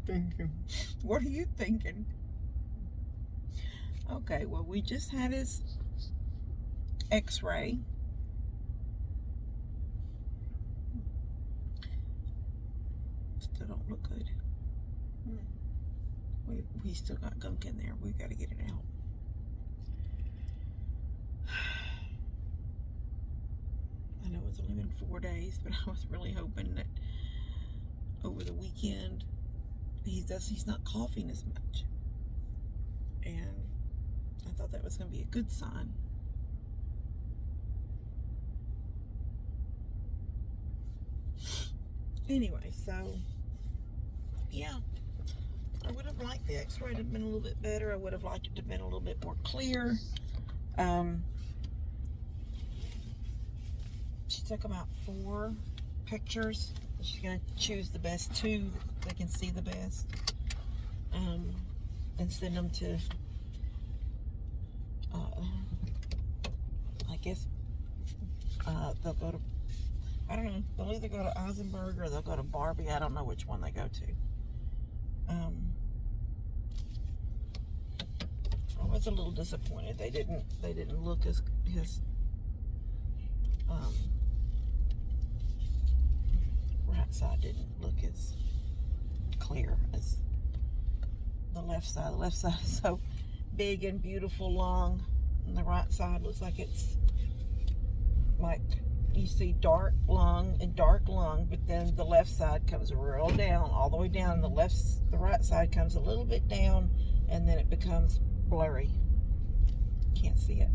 thinking? What are you thinking? Okay, well, we just had his x-ray. Still don't look good. We still got gunk in there. We got to get it out. I know it's only been 4 days, but I was really hoping that over the weekend he's not coughing as much. And I thought that was going to be a good sign. Anyway, so yeah, I would have liked the x-ray to have been a little bit better. I would have liked it to have been a little bit more clear. She took about 4 pictures. She's going to choose the best 2 that they can see the best, and send them to, I guess, they'll go to, I don't know, they'll either go to Eisenberg or they'll go to Barbie. I don't know which one they go to. I was a little disappointed. They didn't look as his right side didn't look as clear as the left side. The left side is so big and beautiful, long, and the right side looks like it's like you see dark lung and dark lung, but then the left side comes real down, all the way down. The right side comes a little bit down, and then it becomes blurry. Can't see it.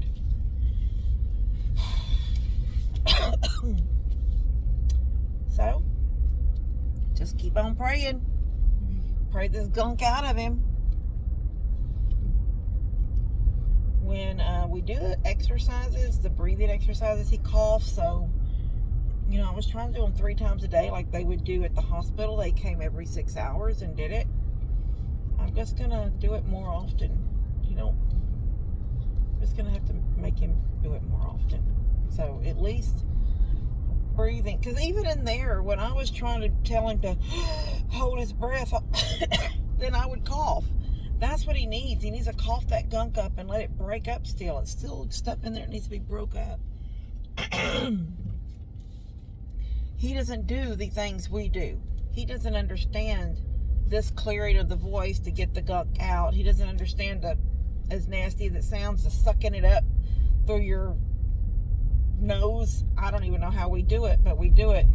So, just keep on praying. Pray this gunk out of him. When we do the exercises, the breathing exercises, he coughs. So, you know, I was trying to do them 3 times a day like they would do at the hospital. They came every 6 hours and did it. I'm just going to do it more often. You know, I'm just going to have to make him do it more often. So, at least breathing. Because even in there, when I was trying to tell him to hold his breath, then I would cough. That's what he needs. He needs to cough that gunk up and let it break up still. It's still stuff in there that needs to be broke up. He doesn't do the things we do. He doesn't understand this clearing of the voice to get the gunk out. He doesn't understand the, as nasty as it sounds, the sucking it up through your nose. I don't even know how we do it, but we do it.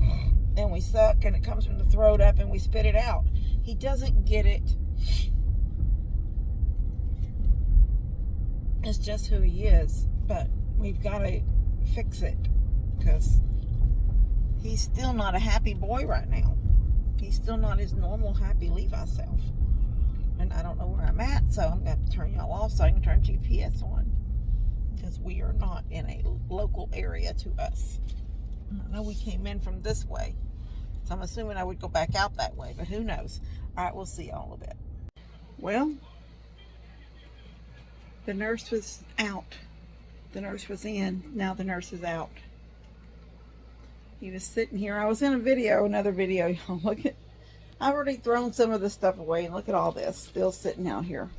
And we suck and it comes from the throat up and we spit it out. He doesn't get it. It's just who he is, but we've got to fix it because he's still not a happy boy right now. He's still not his normal happy Levi self. And I don't know where I'm at, so I'm going to turn y'all off so I can turn GPS on because we are not in a local area to us. I know we came in from this way, so I'm assuming I would go back out that way, but who knows? All right, we'll see y'all in a bit. Well, the nurse was out. The nurse was in. Now the nurse is out. He was sitting here. I was in a video, another video. Y'all look at. I've already thrown some of the stuff away, and look at all this still sitting out here.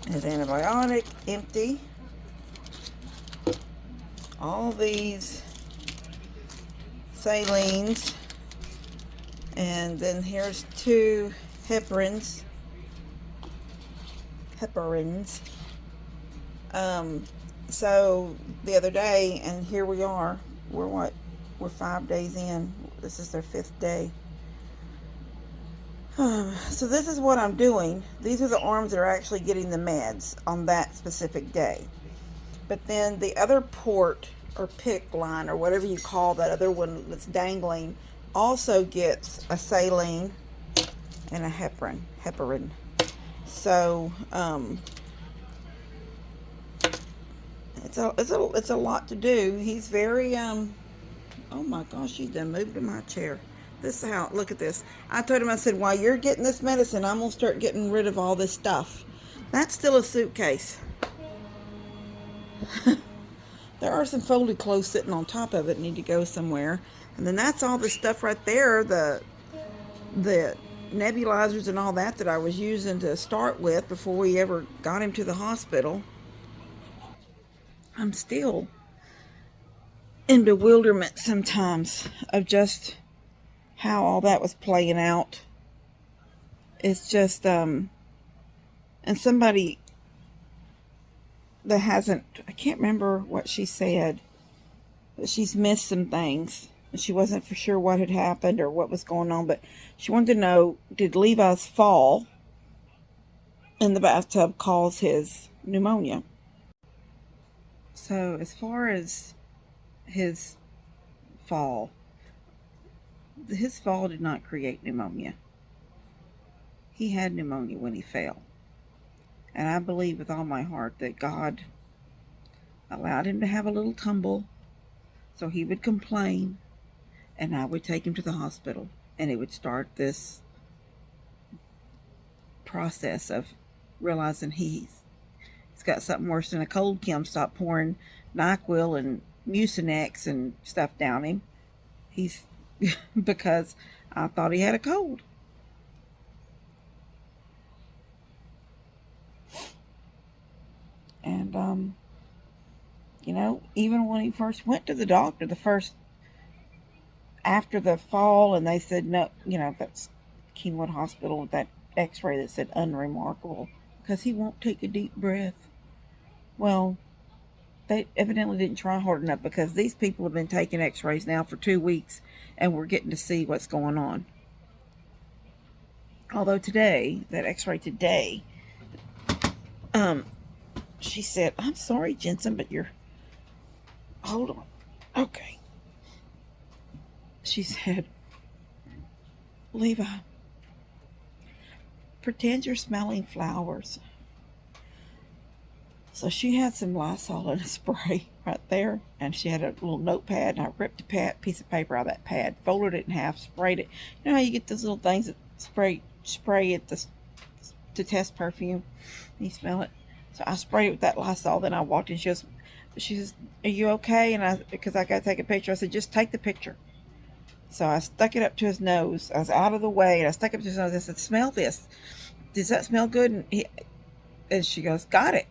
His antibiotic, empty. All these salines, and then here's 2 heparins. So the other day, and here we are, we're 5 days in. This is their 5th day. So this is what I'm doing. These are the arms that are actually getting the meds on that specific day. But then the other port or PIC line or whatever you call that other one that's dangling also gets a saline and a heparin. So it's a lot to do. He's very oh my gosh, he done moved to my chair. This is how, look at this. I told him, I said, while you're getting this medicine, I'm gonna start getting rid of all this stuff. That's still a suitcase. There are some folded clothes sitting on top of it, need to go somewhere. And then that's all the stuff right there, the the nebulizers and all that I was using to start with before we ever got him to the hospital. I'm still in bewilderment sometimes of just how all that was playing out. It's just, and somebody that hasn't, I can't remember what she said, but she's missed some things. She wasn't for sure what had happened or what was going on, but she wanted to know, did Levi's fall in the bathtub cause his pneumonia? So as far as his fall did not create pneumonia. He had pneumonia when he fell. And I believe with all my heart that God allowed him to have a little tumble so he would complain, and I would take him to the hospital, and it would start this process of realizing he's got something worse than a cold. Kim stopped pouring NyQuil and Mucinex and stuff down him. He's because I thought he had a cold. And even when he first went to the doctor, after the fall, and they said no, that's Kingwood Hospital with that X-ray that said unremarkable because he won't take a deep breath. Well, they evidently didn't try hard enough, because these people have been taking X-rays now for 2 weeks, and we're getting to see what's going on. Although today, that X-ray today, she said, "I'm sorry, Jensen, but hold on. Okay." She said, "Levi, pretend you're smelling flowers." So she had some Lysol and a spray right there, and she had a little notepad, and I ripped a piece of paper out of that pad, folded it in half, sprayed it. You know how you get those little things that spray it to test perfume, and you smell it? So I sprayed it with that Lysol. Then I walked in. She says, "Are you okay?" And because I got to take a picture, I said, "Just take the picture." So I stuck it up to his nose. I was out of the way, and I stuck it up to his nose. I said, "Smell this. Does that smell good?" And she goes, "Got it."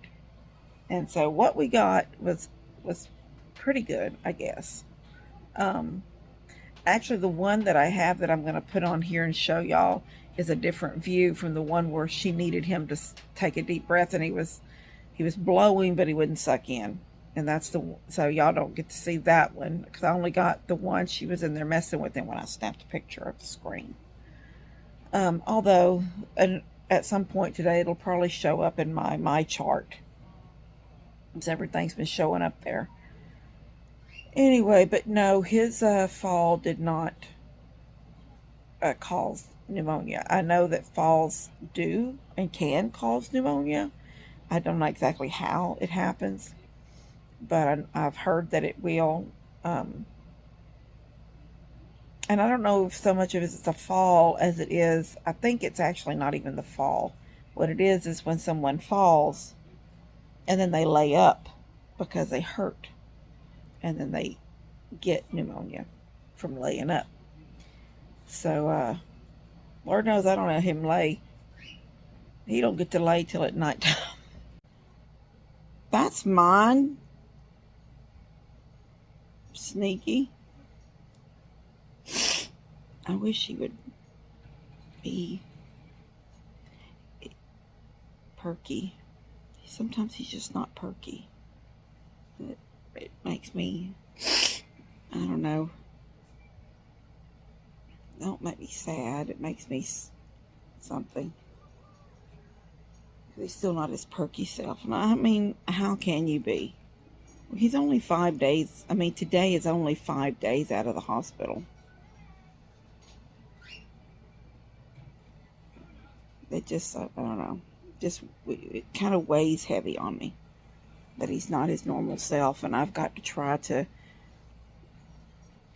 And so what we got was pretty good, I guess. Actually, the one that I have that I'm going to put on here and show y'all is a different view from the one where she needed him to take a deep breath, and he was blowing, but he wouldn't suck in. And so y'all don't get to see that one, because I only got the one she was in there messing with him when I snapped a picture of the screen. Although at some point today, it'll probably show up in my chart, because everything's been showing up there. Anyway, but no, his fall did not cause pneumonia. I know that falls do and can cause pneumonia. I don't know exactly how it happens, but I've heard that it will. And I don't know if so much of it is the fall as it is. I think it's actually not even the fall. What it is when someone falls and then they lay up because they hurt, and then they get pneumonia from laying up. So, Lord knows I don't let him lay. He don't get to lay till at nighttime. That's mine. Sneaky. I wish he would be perky. Sometimes he's just not perky. It makes me, I don't know. It don't make me sad. It makes me something. He's still not his perky self. And I mean, how can you be? He's only 5 days. I mean, today is only 5 days out of the hospital. It just, I don't know. It kind of weighs heavy on me that he's not his normal self. And I've got to try to,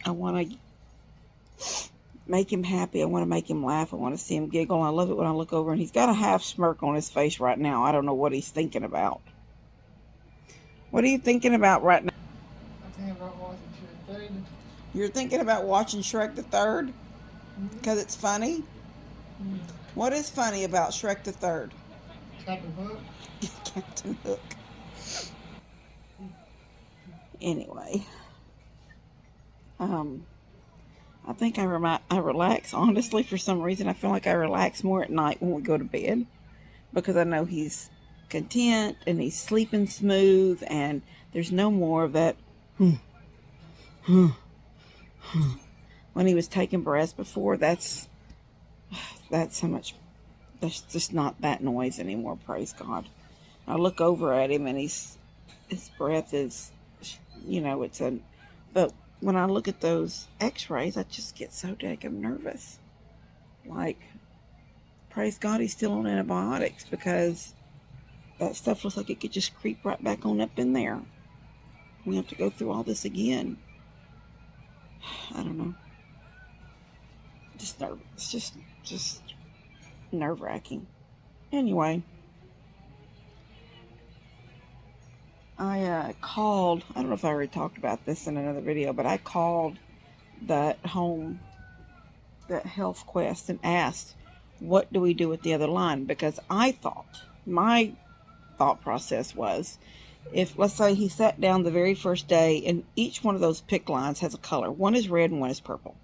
I want to make him happy. I want to make him laugh. I want to see him giggle. I love it when I look over and he's got a half smirk on his face right now. I don't know what he's thinking about. What are you thinking about right now? I'm thinking about watching Shrek 3. You're thinking about watching Shrek the Third? Because it's funny? What is funny about Shrek the Third? Captain Hook. Captain Hook. Anyway, um, I think I relax. Honestly, for some reason, I feel like I relax more at night when we go to bed because I know he's content and he's sleeping smooth, and there's no more of that. When he was taking breaths before, that's how much. That's just not that noise anymore. Praise God. I look over at him and his breath is, it's a. But when I look at those X-rays, I just get so daggum nervous. Like, praise God, he's still on antibiotics because that stuff looks like it could just creep right back on up in there. We have to go through all this again. I don't know. Just nervous. It's just nerve wracking. Anyway, I called. I don't know if I already talked about this in another video, but I called that Health Quest, and asked, what do we do with the other line? Because my thought process was, if, let's say, he sat down the very first day and each one of those pick lines has a color. One is red and one is purple.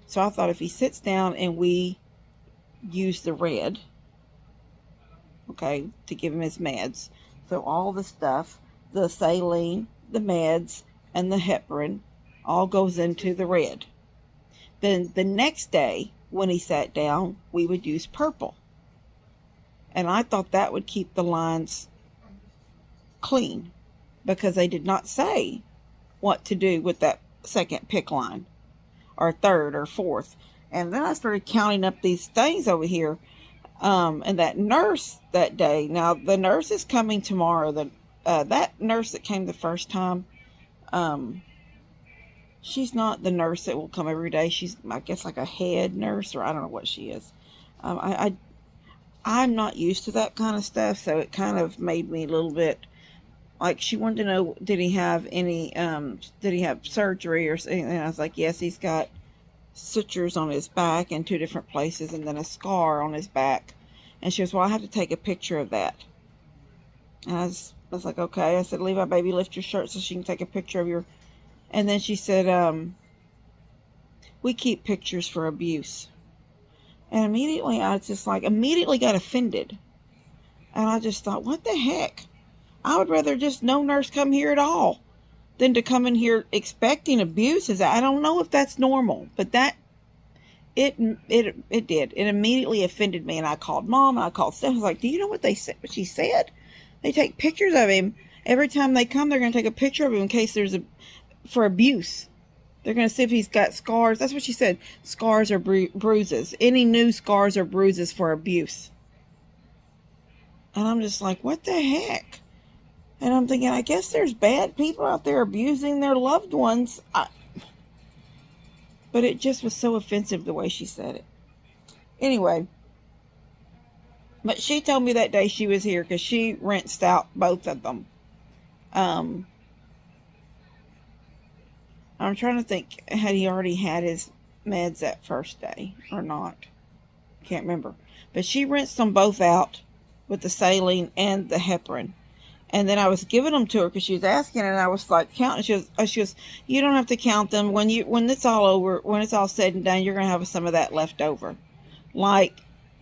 So I thought if he sits down and we use the red, okay, to give him his meds. So all the stuff, the saline, the meds, and the heparin all goes into the red. Then the next day, when he sat down, we would use purple. And I thought that would keep the lines clean because they did not say what to do with that second pick line or third or fourth. And then I started counting up these things over here. And that nurse that day, now the nurse is coming tomorrow. That nurse that came the first time, she's not the nurse that will come every day. She's, I guess, like a head nurse, or I don't know what she is. I'm not used to that kind of stuff, so it kind of made me a little bit like, she wanted to know, did he have surgery or something? And I was like, yes, he's got sutures on his back in 2 different places and then a scar on his back. And she goes, well, I have to take a picture of that. And I was like, okay. I said, Levi, baby, lift your shirt so she can take a picture of your. And then she said, we keep pictures for abuse. And immediately I just immediately got offended. And I just thought, what the heck? I would rather just no nurse come here at all than to come in here expecting abuse. I don't know if that's normal, but it did. It immediately offended me, and I called Mom and I called Steph. I was like, do you know what they said? What she said? They take pictures of him every time they come. They're going to take a picture of him in case there's for abuse. They're going to see if he's got scars. That's what she said. Scars or bruises. Any new scars or bruises for abuse. And I'm just like, what the heck? And I'm thinking, I guess there's bad people out there abusing their loved ones. But it just was so offensive the way she said it. Anyway. But she told me that day she was here because she rinsed out both of them. I'm trying to think, had he already had his meds that first day or not? Can't remember. But she rinsed them both out with the saline and the heparin. And then I was giving them to her because she was asking, and I was like counting. She goes, you don't have to count them. When it's all over, when it's all said and done, you're going to have some of that left over. Like,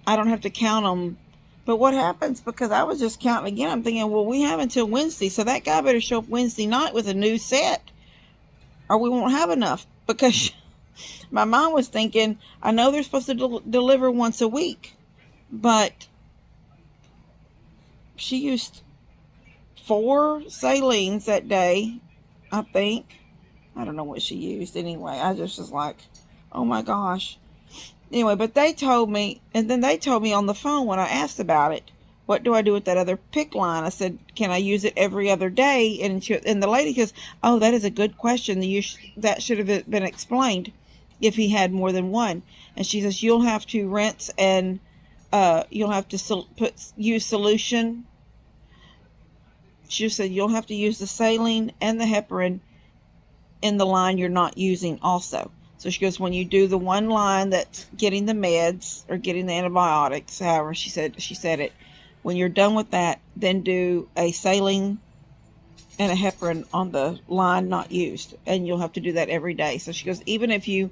I don't have to count them. But what happens, because I was just counting again, I'm thinking, well, we have until Wednesday, so that guy better show up Wednesday night with a new set, or we won't have enough. Because my mom was thinking, I know they're supposed to deliver once a week, but she used 4 salines that day, I think. I don't know what she used anyway. I just was like, oh my gosh. Anyway, but they told me, and then they told me on the phone when I asked about it, what do I do with that other pick line? I said, can I use it every other day? And the lady goes, oh, that is a good question. That should have been explained if he had more than one. And she says, you'll have to rinse and you'll have to use solution. She said, you'll have to use the saline and the heparin in the line you're not using also. So she goes, when you do the one line that's getting the meds or getting the antibiotics, however she said it, when you're done with that, then do a saline and a heparin on the line not used, and you'll have to do that every day. So she goes, even if you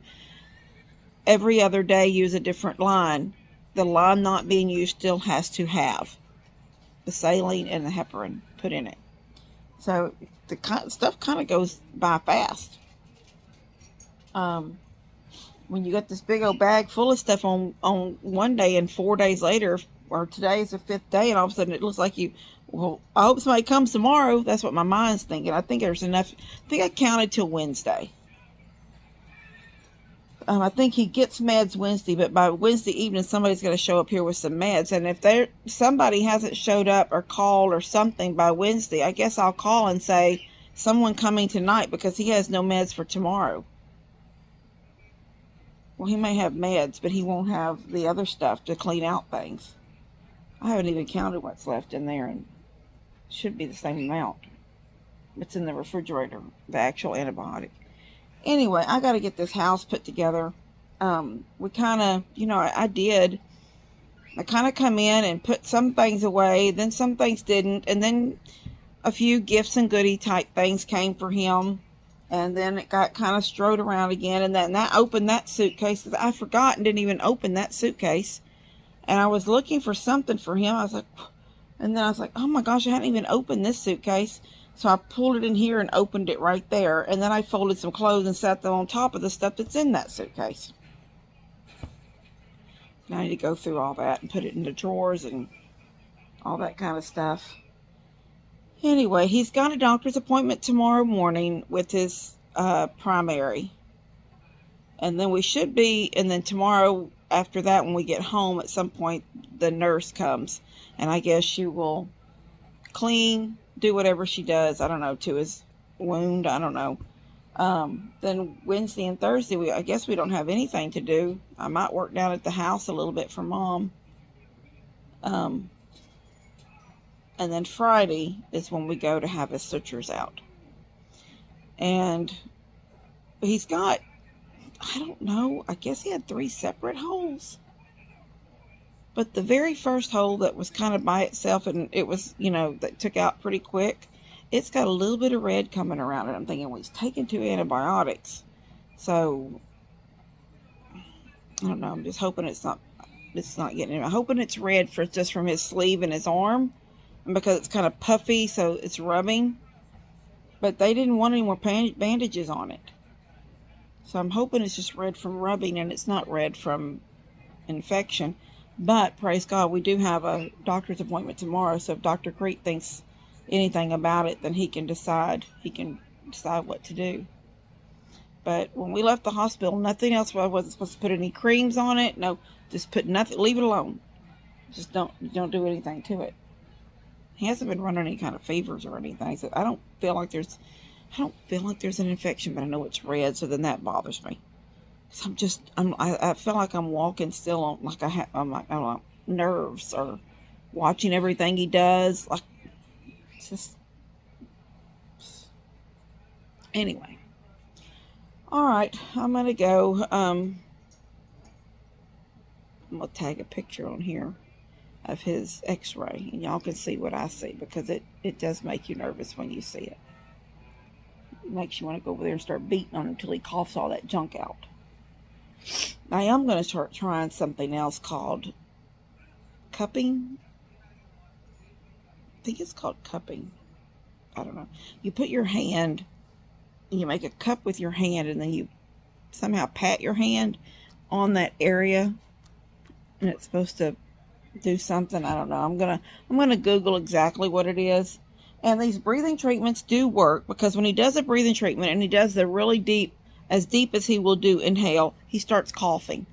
every other day use a different line, the line not being used still has to have the saline and the heparin put in it. So the stuff kind of goes by fast. When you got this big old bag full of stuff on one day, and 4 days later, or today is the 5th day, and all of a sudden it looks like well, I hope somebody comes tomorrow. That's what my mind's thinking. I think there's enough. I think I counted till Wednesday. I think he gets meds Wednesday, but by Wednesday evening, somebody's going to show up here with some meds. And if somebody hasn't showed up or called or something by Wednesday, I guess I'll call and say, someone coming tonight, because he has no meds for tomorrow. Well, he may have meds, but he won't have the other stuff to clean out things. I haven't even counted what's left in there, and it should be the same amount. It's in the refrigerator, the actual antibiotic. Anyway, I got to get this house put together. We kind of, I kind of come in and put some things away, then some things didn't, and then a few gifts and goodie type things came for him, and then it got kind of strode around again, and then I opened that suitcase, because I forgot and didn't even open that suitcase, and I was looking for something for him. I was like, and then I was like, oh my gosh, I hadn't even opened this suitcase. So I pulled it in here and opened it right there. And then I folded some clothes and set them on top of the stuff that's in that suitcase. Now I need to go through all that and put it in the drawers and all that kind of stuff. Anyway, he's got a doctor's appointment tomorrow morning with his primary. And then and then tomorrow after that, when we get home at some point, the nurse comes. And I guess she will clean, do whatever she does, I don't know, to his wound, I don't know. Then Wednesday and Thursday, I guess we don't have anything to do. I might work down at the house a little bit for Mom. And then Friday is when we go to have his sutures out. And he's got, I don't know, I guess he had 3 separate holes. But the very first hole that was kind of by itself, and it was, that took out pretty quick, it's got a little bit of red coming around it. I'm thinking, well, he's taking 2 antibiotics. So, I don't know. I'm just hoping it's not getting him. I'm hoping it's red just from his sleeve and his arm. And because it's kind of puffy, so it's rubbing. But they didn't want any more bandages on it. So I'm hoping it's just red from rubbing and it's not red from infection. But, praise God, we do have a doctor's appointment tomorrow, so if Dr. Crete thinks anything about it, then he can decide what to do. But when we left the hospital, nothing else. I wasn't supposed to put any creams on it. No, just put nothing. Leave it alone. Just don't do anything to it. He hasn't been running any kind of fevers or anything, so I don't feel like there's an infection, but I know it's red, so then that bothers me. I feel like I'm walking still on, like I'm like, I don't know, nerves, or watching everything he does. Like, it's just, anyway. All right, I'm going to go. I'm going to tag a picture on here of his x-ray, and y'all can see what I see, because it does make you nervous when you see it. It makes you want to go over there and start beating on him until he coughs all that junk out. I am going to start trying something else called cupping. I think it's called cupping. I don't know. You put your hand, you make a cup with your hand, and then you somehow pat your hand on that area, and it's supposed to do something. I don't know. I'm gonna Google exactly what it is. And these breathing treatments do work, because when he does a breathing treatment and he does the really deep as he will do inhale, he starts coughing.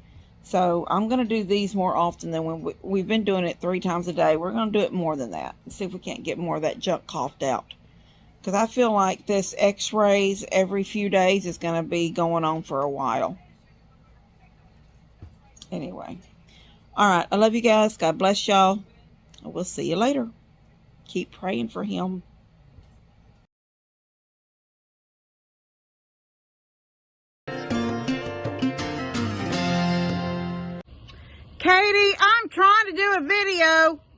So I'm going to do these more often than when we've been doing it 3 times a day. We're going to do it more than that and see if we can't get more of that junk coughed out. Because I feel like this x-rays every few days is going to be going on for a while. Anyway. All right. I love you guys. God bless y'all. We'll see you later. Keep praying for him. Katie, I'm trying to do a video.